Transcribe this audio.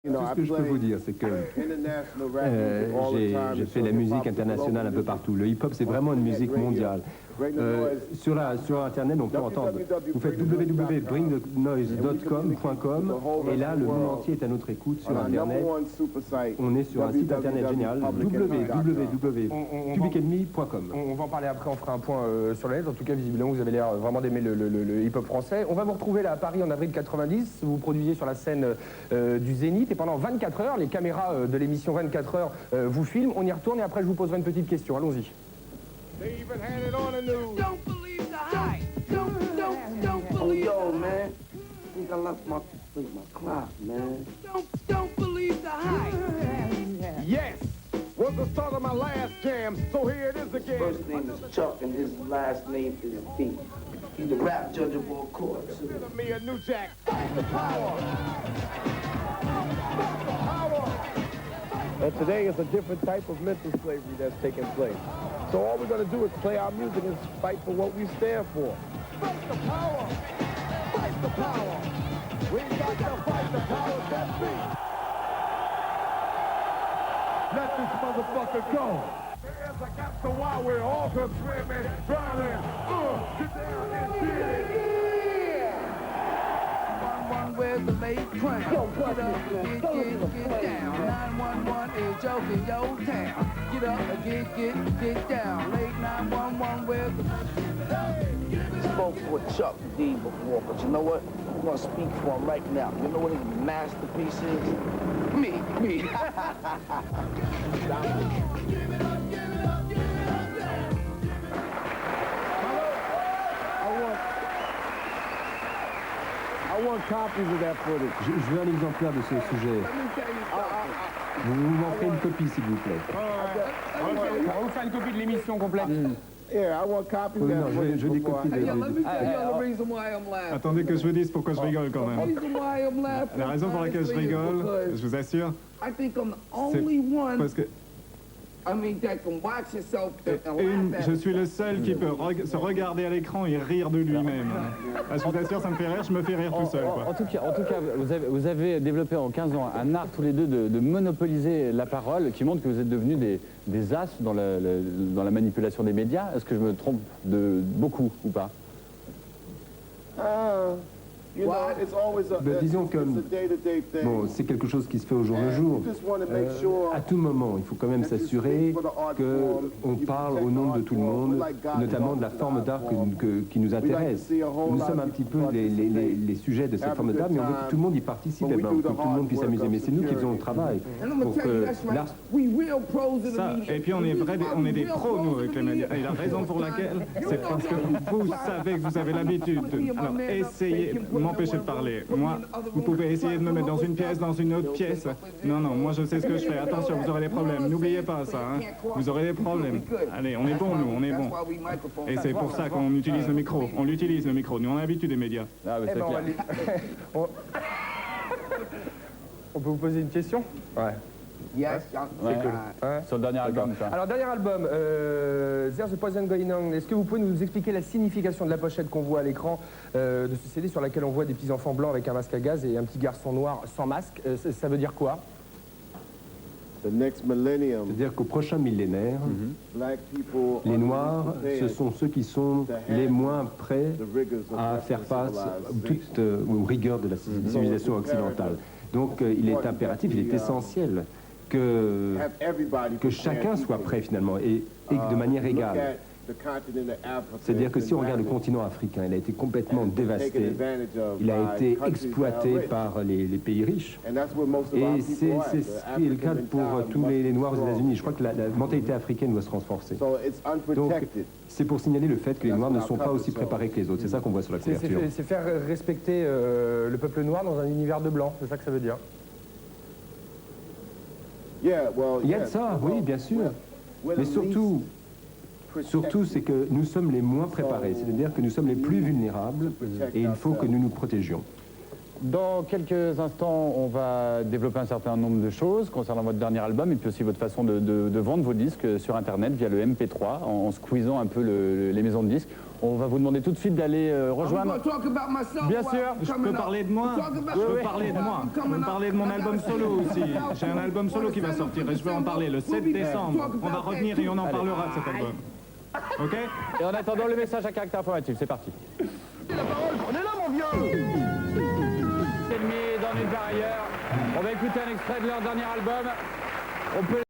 Tout ce que je peux vous dire, c'est que j'ai fait la musique internationale un peu partout. Le hip-hop, c'est vraiment une musique mondiale. Sur Internet, on peut entendre. Vous faites www.bringthenoise.com et là, le monde entier est à notre écoute sur Internet. On est sur un site Internet génial, www.publicenemy.com. On va en parler après, on fera un point sur la lettre. En tout cas, visiblement, vous avez l'air vraiment d'aimer le hip-hop français. On va vous retrouver là à Paris en avril 90. Vous produisiez sur la scène du Zénith et pendant 24 heures, les caméras de l'émission 24 heures vous filment. On y retourne et après, je vous poserai une petite question. Allons-y. Don't believe the hype. Don't believe. Yo, man. I think I left my clock, man. Don't believe the hype. Yes, was the start of my last jam, so here it is again. First name is Chuck and his last name is B. He's the rap judge of all courts. Me a new jack. Fight the power. Fight the power. And today is a different type of mental slavery that's taking place. So all we're going to do is play our music and fight for what we stand for. Fight the power! Fight the power! We got to fight the power that be! Let this motherfucker go! As I got to while we're all swimming, drowning, get down and get it! Where's the late crown? Get up, get down. 911 is joking your town. Get up, get down. Late 911, where's the... Spoke for Chuck D before, but you know what? I'm gonna speak for him right now. You know what his masterpiece is? Me. I want copies of that footage. Je veux un exemplaire de ce sujet. Vous m'en ferez une copie, s'il vous plaît. On va vous faire une copie de l'émission complète. Yeah, I want copies of Oui, that non, footage. je veux des copies de... Attendez que je vous dise pourquoi je rigole quand même. La raison pour laquelle je rigole, je vous assure, I think I'm the c'est only one, parce que I mean, that can watch yourself and laugh at je it. suis le seul qui peut se regarder à l'écran et rire de lui-même. Ah, je vous assure, ça me fait rire, je me fais rire tout seul. Quoi. En tout cas, vous avez développé en 15 ans un art tous les deux de monopoliser la parole qui montre que vous êtes devenus des as dans la manipulation des médias. Est-ce que je me trompe de beaucoup ou pas? Disons que bon, c'est quelque chose qui se fait au jour le jour. À tout moment, il faut quand même s'assurer qu'on parle au nom de tout le monde, notamment de la forme d'art qui nous intéresse. Nous sommes un petit peu les sujets de cette forme d'art, mais on veut que tout le monde y participe, pour que tout le monde puisse s'amuser. Mais c'est nous qui faisons le travail. Pour que l'art... Ça, et puis on est des pros, nous, avec les médias. Et la raison pour laquelle, c'est parce que vous savez que vous avez l'habitude. Alors, essayez... m'empêcher de parler. Moi, vous pouvez essayer de me mettre dans une pièce, dans une autre pièce. Non, moi je sais ce que je fais. Attention, vous aurez des problèmes. N'oubliez pas ça. Hein. Vous aurez des problèmes. Allez, on est bon, nous, on est bon. Et c'est pour ça qu'on utilise le micro. On l'utilise, le micro. Nous, on a l'habitude des médias. Ah, mais c'est clair. On peut vous poser une question? Ouais. Yes, Ouais. Sur le dernier album, ça. Alors, dernier album, There's a Poison Going On. Est-ce que vous pouvez nous expliquer la signification de la pochette qu'on voit à l'écran de ce CD sur laquelle on voit des petits enfants blancs avec un masque à gaz et un petit garçon noir sans masque? Ça veut dire quoi? C'est-à-dire qu'au prochain millénaire, les Noirs, ce sont ceux qui sont les moins prêts à faire face aux rigueurs de la civilisation occidentale. Donc il est impératif, il est essentiel que chacun soit prêt finalement et de manière égale. C'est-à-dire que si on regarde le continent africain, il a été complètement dévasté, il a été exploité par les pays riches. Et c'est ce qui est le cas pour tous les Noirs aux États-Unis. Je crois que la mentalité africaine doit se renforcer. Donc c'est pour signaler le fait que les Noirs ne sont pas aussi préparés que les autres. C'est ça qu'on voit sur la couverture. C'est faire respecter le peuple noir dans un univers de blanc, c'est ça que ça veut dire? Il y a de ça, oui, bien sûr. Mais surtout, c'est que nous sommes les moins préparés, c'est-à-dire que nous sommes les plus vulnérables et il faut que nous nous protégions. Dans quelques instants, on va développer un certain nombre de choses concernant votre dernier album et puis aussi votre façon de vendre vos disques sur Internet via le MP3 en squeezant un peu les maisons de disques. On va vous demander tout de suite d'aller rejoindre... Bien sûr. Je peux parler de moi. Je peux parler de moi. Je peux parler de mon album solo aussi. J'ai un album solo qui va sortir et je vais en parler le 7 décembre. On va revenir et on en parlera de cet album. Ok? Et en attendant, le message à caractère informatif, c'est parti. La parole, prenez-la, mon vieux! C'est demi dans Nulle part ailleurs. On va écouter un extrait de leur dernier album. On peut